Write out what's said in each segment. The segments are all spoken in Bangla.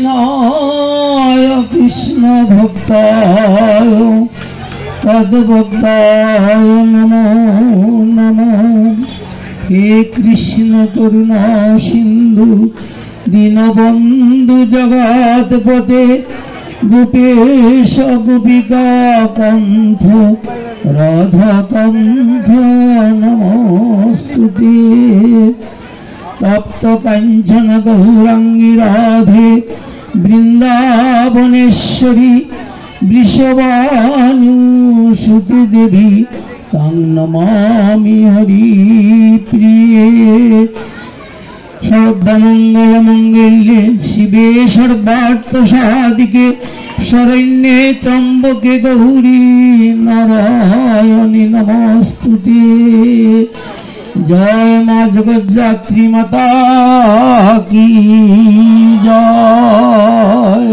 कृष्णाय कृष्ण भक्ताय तद्भक्ताय नमो नमः। हे कृष्ण करुणा सिंधु दीनबंधु जगत्पते गोपेश गोपिका कांत राधा कांत नमोस्तुते। तप्त कांचन गौरांगी राधे वृंदावनेश्वरी वृषभानुसुते देवी तां नमामि हरिप्रिये। सर्वमंगलमंगल्ये शिवे सर्वार्थसाधिके शरण्ये त्र्यंबके गौरी नारायणी नमोस्तुते। जय मां जगज्जात्री माता की जय।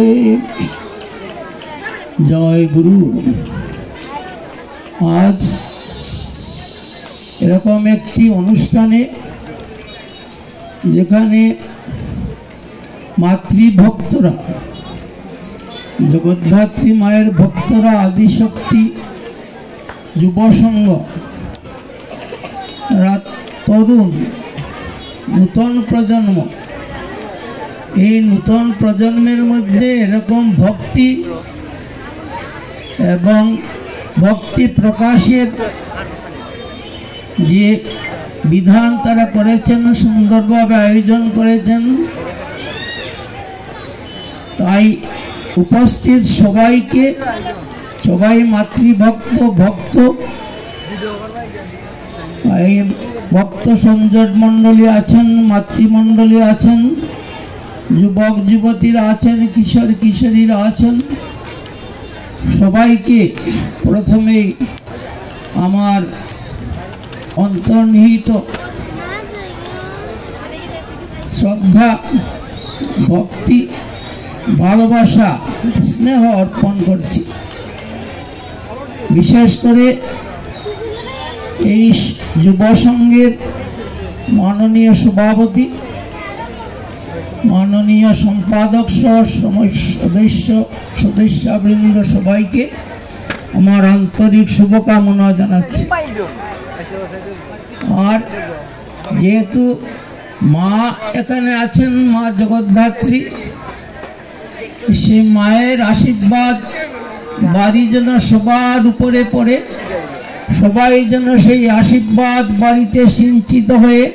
जय गुरु। आज एरकम एकटी अनुष्ठाने যেখানে মাতৃভক্তরা জগদ্ধাত্রী মায়ের ভক্তরা আদিশক্তি যুব সংঘ তরুণ নূতন প্রজন্ম এই নূতন প্রজন্মের মধ্যে এরকম ভক্তি এবং ভক্তি প্রকাশের যে বিধান তারা করেছেন সুন্দরভাবে আয়োজন করেছেন। তাই উপস্থিত সবাইকে সবাই মাতৃভক্ত ভক্ত এই ভক্ত সংযোগ মণ্ডলী আছেন মাতৃমণ্ডলী আছেন যুবক যুবতীরা আছেন কিশোর কিশোরীরা আছেন সবাইকে প্রথমেই আমার অন্তর্নিহিত শ্রদ্ধা ভক্তি ভালোবাসা স্নেহ অর্পণ করছি। বিশেষ করে এই যুব সংঘের মাননীয় সভাপতি মাননীয় সম্পাদক সহ সদস্যবৃন্দ সবাইকে আমার আন্তরিক শুভকামনা জানাচ্ছি। আর যেহেতু মা এখানে আছেন মা জগদ্ধাত্রী সেই মায়ের আশীর্বাদ বাড়ি যেন সবার উপরে পড়ে সবাই যেন সেই আশীর্বাদ বাড়িতে সিঞ্চিত হয়ে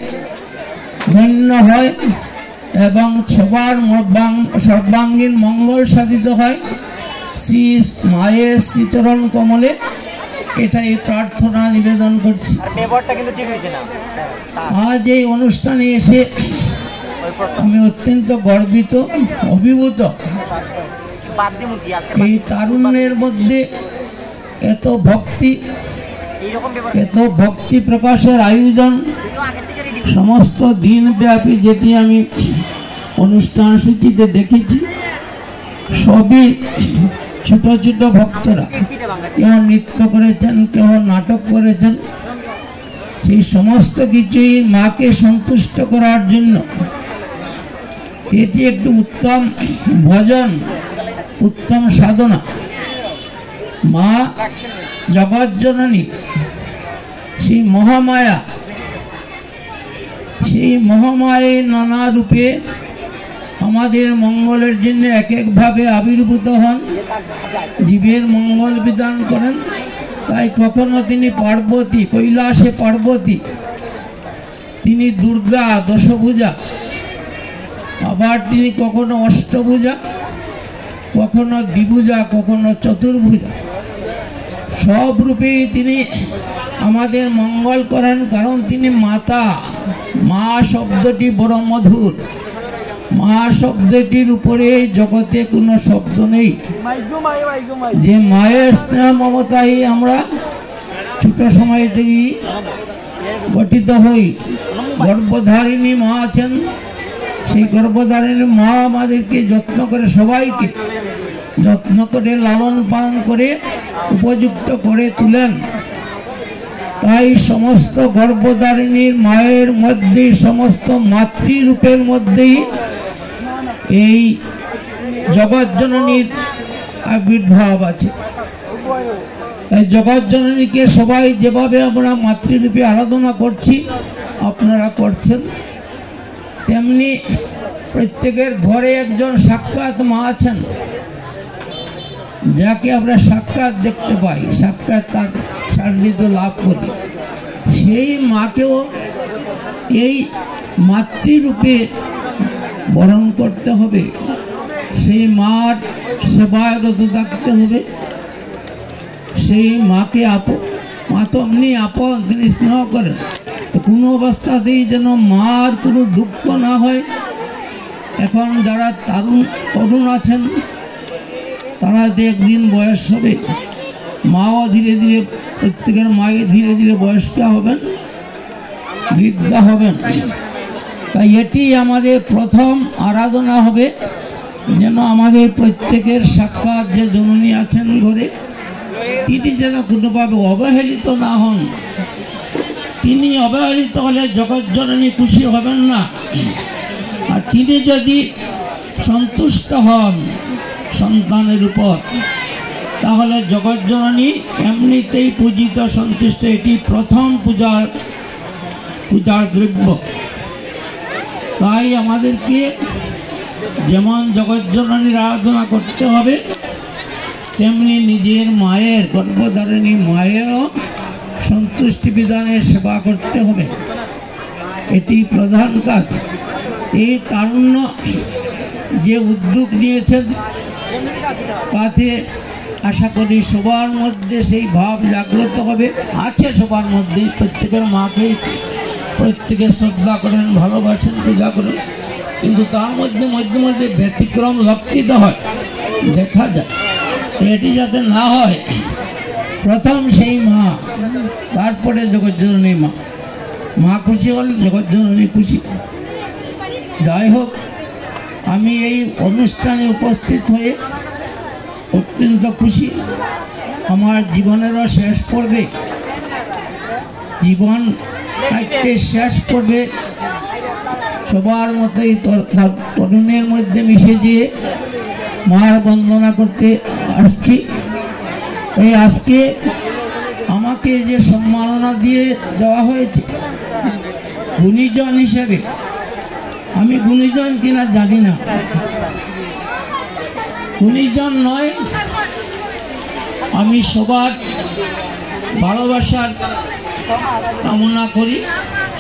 ধন্য হয় এবং সবার সর্বাঙ্গীন মঙ্গল সাধিত হয় শ্রী মায়ের শ্রীচরণ কমলে এটাই প্রার্থনা নিবেদন করছি। আজ এই অনুষ্ঠানে এসে আমি অত্যন্ত গর্বিত অভিভূত। এই তারুণ্যের মধ্যে এত ভক্তি প্রকাশের আয়োজন সমস্ত দিনব্যাপী যেটি আমি অনুষ্ঠান সূচিতে দেখেছি সবই ছোট ছোট ভক্তরা কেউ নৃত্য করেছেন কেউ নাটক করেছেন সেই সমস্ত কিছুই মাকে সন্তুষ্ট করার জন্য এটি একটি উত্তম ভজন উত্তম সাধনা। মা জগজ্জননী সেই মহামায়া সেই মহামায়ের নানা রূপে আমাদের মঙ্গলের জন্য এক একভাবে আবির্ভূত হন জীবের মঙ্গল বিধান করেন। তাই কখনো তিনি পার্বতী কৈলাসে পার্বতী তিনি দুর্গা দশভুজা আবার তিনি কখনো অষ্টভুজা কখনো দ্বিভুজা কখনো চতুর্ভুজা সব রূপেই তিনি আমাদের মঙ্গল করেন কারণ তিনি মাতা। মা শব্দটি বড় মধুর। মা শব্দটির উপরে জগতে কোনো শব্দ নেই। যে মায়ের স্নেহ মমতাই আমরা ছোট সময় থেকেই গঠিত হই। গর্ভধারিণী মা আছেন সেই গর্ভধারিণী মা আমাদেরকে যত্ন করে সবাইকে যত্ন করে লালন পালন করে উপযুক্ত করে তুলেন। তাই সমস্ত গর্ভধারিণীর মায়ের মধ্যে সমস্ত মাতৃরূপের মধ্যেই এই জগৎজননীর আবির্ভাব আছে। তাই জগৎজননীকে সবাই যেভাবে আমরা মাতৃরূপে আরাধনা করছি, আপনারা করছেন, তেমনি প্রত্যেকের ঘরে একজন সাক্ষাৎ মা আছেন, যাকে আমরা সাক্ষাৎ দেখতে পাই, সাক্ষাৎ তার সান্নিধ্য লাভ করি। সেই মাকেও এই মাতৃরূপে বরণ করতে হবে, সেই মার সেবায় রত থাকতে হবে। সেই মাকে মা তো এমনি আপন, তিনি স্নেহ করেন, তো কোনো অবস্থাতেই যেন মার কোনো দুঃখ না হয়। এখন যারা তরুণ আছেন, তারা একদিন বয়স হবে, মাও ধীরে ধীরে, প্রত্যেকের মায়ে ধীরে ধীরে বয়স্কা হবেন, বৃদ্ধা হবেন। তাই এটি আমাদের প্রথম আরাধনা হবে, যেন আমাদের প্রত্যেকের সাক্ষাৎ যে জননী আছেন ঘরে, তিনি যেন কোনোভাবে অবহেলিত না হন। তিনি অবহেলিত হলে জগৎজননী খুশি হবেন না। আর তিনি যদি সন্তুষ্ট হন সন্তানের উপর, তাহলে জগৎজননী এমনিতেই পূজিত, সন্তুষ্ট। এটি প্রথম পূজার দ্রব্য। তাই আমাদেরকে যেমন জগৎজননীর আরাধনা করতে হবে, তেমনি নিজের মায়ের, গর্ভধারিণী মায়েরও সন্তুষ্টি বিধানের সেবা করতে হবে। এটি প্রধান কাজ। এই তারুণ্য যে উদ্যোগ নিয়েছেন, তাতে আশা করি সবার মধ্যে সেই ভাব জাগ্রত হবে। আছে সবার মধ্যে, প্রত্যেকের মাকেই প্রত্যেকে শ্রদ্ধা করেন, ভালোবাসেন, পূজা করেন, কিন্তু তার মধ্যে মধ্যে মধ্যে ব্যতিক্রম লক্ষিত হয়, দেখা যায়। এটি যাতে না হয়, প্রথম সেই মা, তারপরে জগৎজননী মা। মা খুশি হলে জগৎজননী খুশি। যাই হোক, আমি এই অনুষ্ঠানে উপস্থিত হয়ে অত্যন্ত খুশি। আমার জীবনেরও শেষ পর্বে, জীবন কাটতে শেষ পর্বে সবার মতোই তরুণের মধ্যে মিশে যেয়ে মার বন্দনা করতে আসছি। তাই আজকে আমাকে যে সম্মাননা দিয়ে দেওয়া হয়েছে গুণীজন হিসেবে, আমি গুণীজন কিনা জানি না, গুণীজন নয়, আমি সবার ভালোবাসার কামনা করি,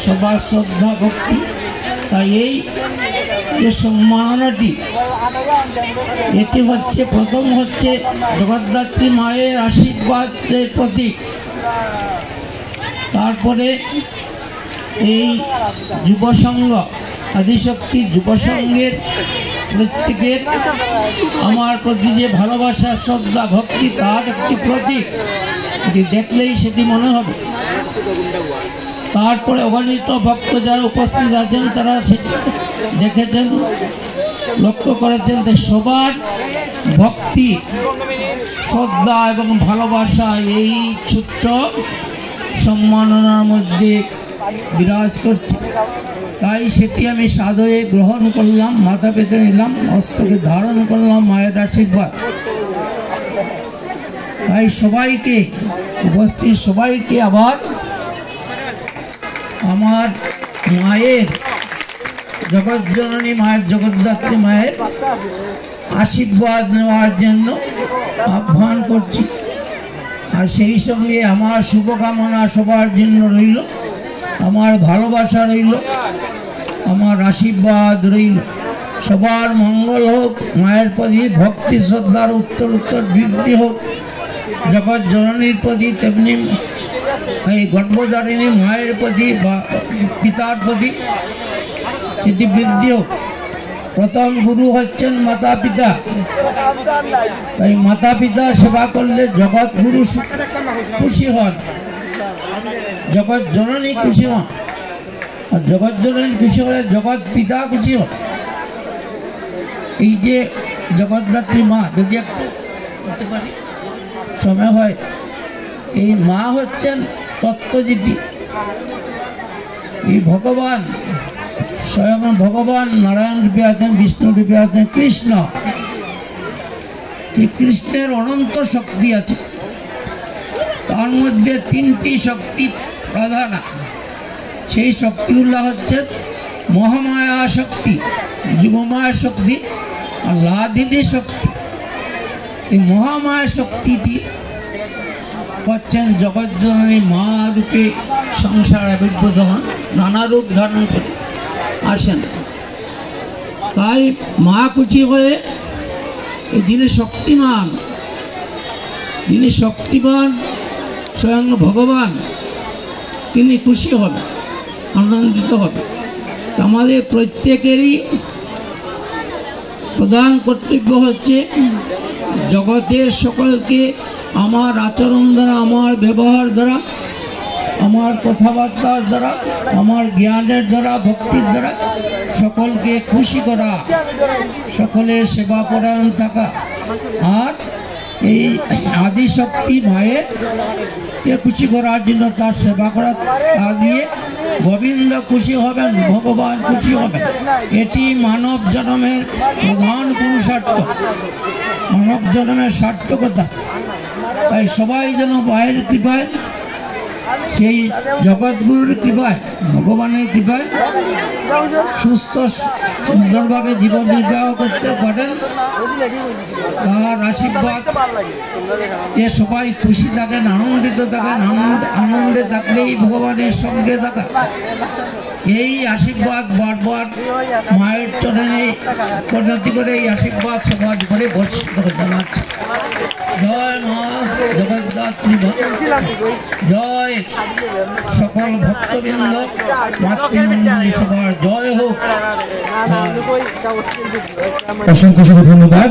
সবার শ্রদ্ধা ভক্তি। তাই এই যে সম্মাননাটি, এটি হচ্ছে প্রথম হচ্ছে জগদ্ধাত্রী মায়ের আশীর্বাদের প্রতীক। তারপরে এই যুবসংঘ, আদিশক্তি যুবসংঘের প্রত্যেকের আমার প্রতি যে ভালোবাসা, শ্রদ্ধা, ভক্তি, তার একটি প্রতীক, এটি দেখলেই সেটি মনে হবে। তারপরে অগণিত ভক্ত যারা উপস্থিত আছেন, তারা সেটি দেখেছেন, লক্ষ্য করেছেন। সবার ভক্তি, শ্রদ্ধা এবং ভালোবাসা এই ছোট্ট সম্মাননার মধ্যে বিরাজ করছে। তাই সেটি আমি সাদরে গ্রহণ করলাম, মাথা পেতে নিলাম, হস্তকে ধারণ করলাম মায়ের আশীর্বাদ। তাই সবাইকে, উপস্থিত সবাইকে আবার আমার মায়ের, জগৎজননী মায়ের, জগদ্ধাত্রী মায়ের আশীর্বাদ নেওয়ার জন্য আহ্বান করছি। আর সেই সঙ্গে আমার শুভকামনা সবার জন্য রইল, আমার ভালোবাসা রইল, আমার আশীর্বাদ রইল। সবার মঙ্গল হোক, মায়ের প্রতি ভক্তি শ্রদ্ধার উত্তর উত্তর বৃদ্ধি হোক, জগৎজননীর প্রতি তেমনি এই গর্ভধারিণী মায়ের প্রতি বা পিতার প্রতি সেটি বৃদ্ধি হোক। প্রথম গুরু হচ্ছেন মাতা পিতা। তাই মাতা পিতা সেবা করলে জগৎ গুরু খুশি হন, জগৎ জননী খুশি হন, আর জগৎ জননী খুশি হলে জগৎ পিতা খুশি হন। এই যে জগদ্ধাত্রী মা, যদি একটু করতে পারি সময় হয়, এই মা হচ্ছেন তত্ত্বজীবী। এই ভগবান, স্বয়ং ভগবান নারায়ণ রূপে আছেন, বিষ্ণু রূপে আছেন, কৃষ্ণ শ্রীকৃষ্ণের অনন্ত শক্তি আছে, তার মধ্যে তিনটি শক্তি প্রধান। সেই শক্তিগুলো হচ্ছে মহামায়া শক্তি, যুগমায়া শক্তি আর লাদিনী শক্তি। এই মহামায়া শক্তিটি হচ্ছেন জগজ্জননী মা রূপে সংসার আবির্ভূত হন, নানা রূপ ধারণ করে আসেন। তাই মা খুশি হয়ে যিনি শক্তিমান, যিনি শক্তিমান স্বয়ং ভগবান, তিনি খুশি হবেন, আনন্দিত হবে। আমাদের প্রত্যেকেরই প্রধান কর্তব্য হচ্ছে জগতের সকলকে আমার আচরণ দ্বারা, আমার ব্যবহার দ্বারা, আমার কথাবার্তার দ্বারা, আমার জ্ঞানের দ্বারা, ভক্তির দ্বারা সকলকে খুশি করা, সকলের সেবা পরায়ণ থাকা। আর এই আদিশক্তি মায়েরকে খুশি করার জন্য তার সেবা করা, তা দিয়ে গোবিন্দ খুশি হবেন, ভগবান খুশি হবেন। এটি মানব জন্মের প্রধান পুরুষার্থ, মানব জন্মের সার্থকতা। তাই সবাই যেন মায়ের কৃপায়, সেই জগৎগুরুর কৃপায়, ভগবানের কৃপায় সুস্থ সুন্দরভাবে জীবন নির্বাহ করতে পারেন। তার আশীর্বাদ এ সবাই খুশি থাকেন, আনন্দিত থাকেন। আনন্দে থাকলেই ভগবানের সঙ্গে থাকা, এই আশীর্বাদ বারবার মায়ের চরণে পরিণতি করে এই আশীর্বাদ সমাজ করে বর্ষিত জানাচ্ছে। জয় মা জগদ্ধাত্রী, জয় সকল ভক্তবৃন্দ, মাতৃমণ্ডলী সবার জয় হোক। অসংখ্য ধন্যবাদ।